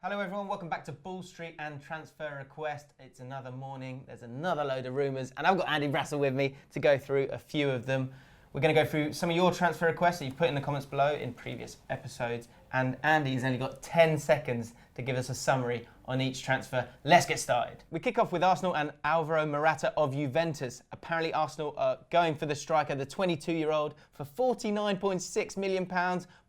Hello everyone, welcome back to Bull Street and Transfer Request. It's another morning, there's another load of rumours, and I've got Andy Brassell with me to go through a few of them. We're going to go through some of your transfer requests that you've put in the comments below in previous episodes, and Andy's only got 10 seconds to give us a summary on each transfer. Let's get started. We kick off with Arsenal and Alvaro Morata of Juventus. Apparently Arsenal are going for the striker, the 22-year-old, for £49.6 million.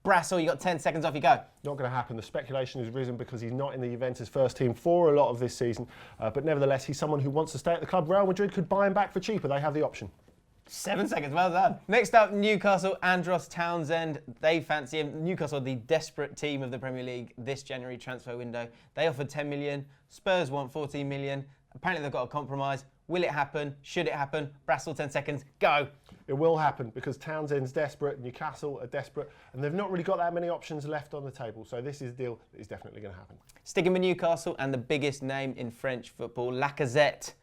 Brassell, you got 10 seconds, off you go. Not going to happen. The speculation has risen because he's not in the Juventus first team for a lot of this season. But nevertheless, he's someone who wants to stay at the club. Real Madrid could buy him back for cheaper. They have the option. 7 seconds, well done. Next up, Newcastle, Andros Townsend. They fancy him. Newcastle, the desperate team of the Premier League this January transfer window. They offered 10 million. Spurs want 14 million. Apparently they've got a compromise. Will it happen? Should it happen? Brassell, 10 seconds, go. It will happen because Townsend's desperate, Newcastle are desperate, and they've not really got that many options left on the table. So this is a deal that is definitely going to happen. Sticking with Newcastle and the biggest name in French football, Lacazette.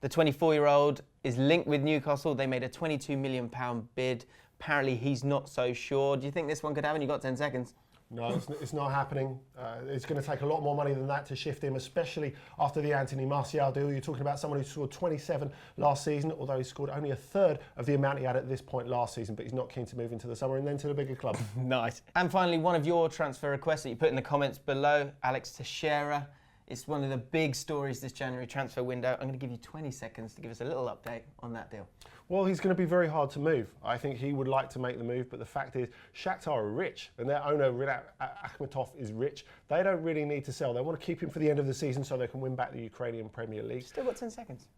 The 24-year-old is linked with Newcastle. They made a £22 million bid. Apparently he's not so sure. Do you think this one could happen? You've got 10 seconds. No, it's not happening. It's going to take a lot more money than that to shift him, especially after the Anthony Martial deal. You're talking about someone who scored 27 last season, although he scored only a third of the amount he had at this point last season, but he's not keen to move into the summer and then to the bigger club. Nice. And finally, one of your transfer requests that you put in the comments below, Alex Teixeira. It's one of the big stories this January transfer window. I'm going to give you 20 seconds to give us a little update on that deal. Well, he's going to be very hard to move. I think he would like to make the move, but the fact is Shakhtar are rich and their owner, Rinat Akhmetov, is rich. They don't really need to sell. They want to keep him for the end of the season so they can win back the Ukrainian Premier League. Still got 10 seconds.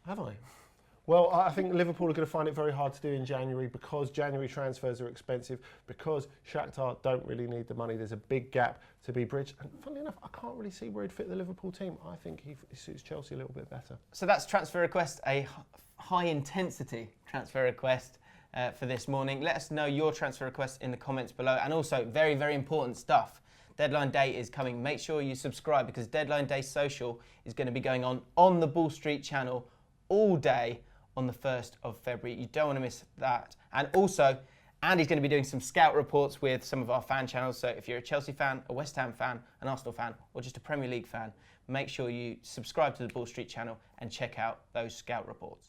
Have I? Well, I think Liverpool are going to find it very hard to do in January because January transfers are expensive, because Shakhtar don't really need the money. There's a big gap to be bridged. And funnily enough, I can't really see where he'd fit the Liverpool team. I think he suits Chelsea a little bit better. So that's transfer request, a high-intensity transfer request for this morning. Let us know your transfer requests in the comments below. And also, very, very important stuff. Deadline day is coming. Make sure you subscribe because Deadline Day Social is going to be going on the Bull Street channel all day on the 1st of February. You don't want to miss that. And also, Andy's going to be doing some scout reports with some of our fan channels. So if you're a Chelsea fan, a West Ham fan, an Arsenal fan, or just a Premier League fan, make sure you subscribe to the Bull Street channel and check out those scout reports.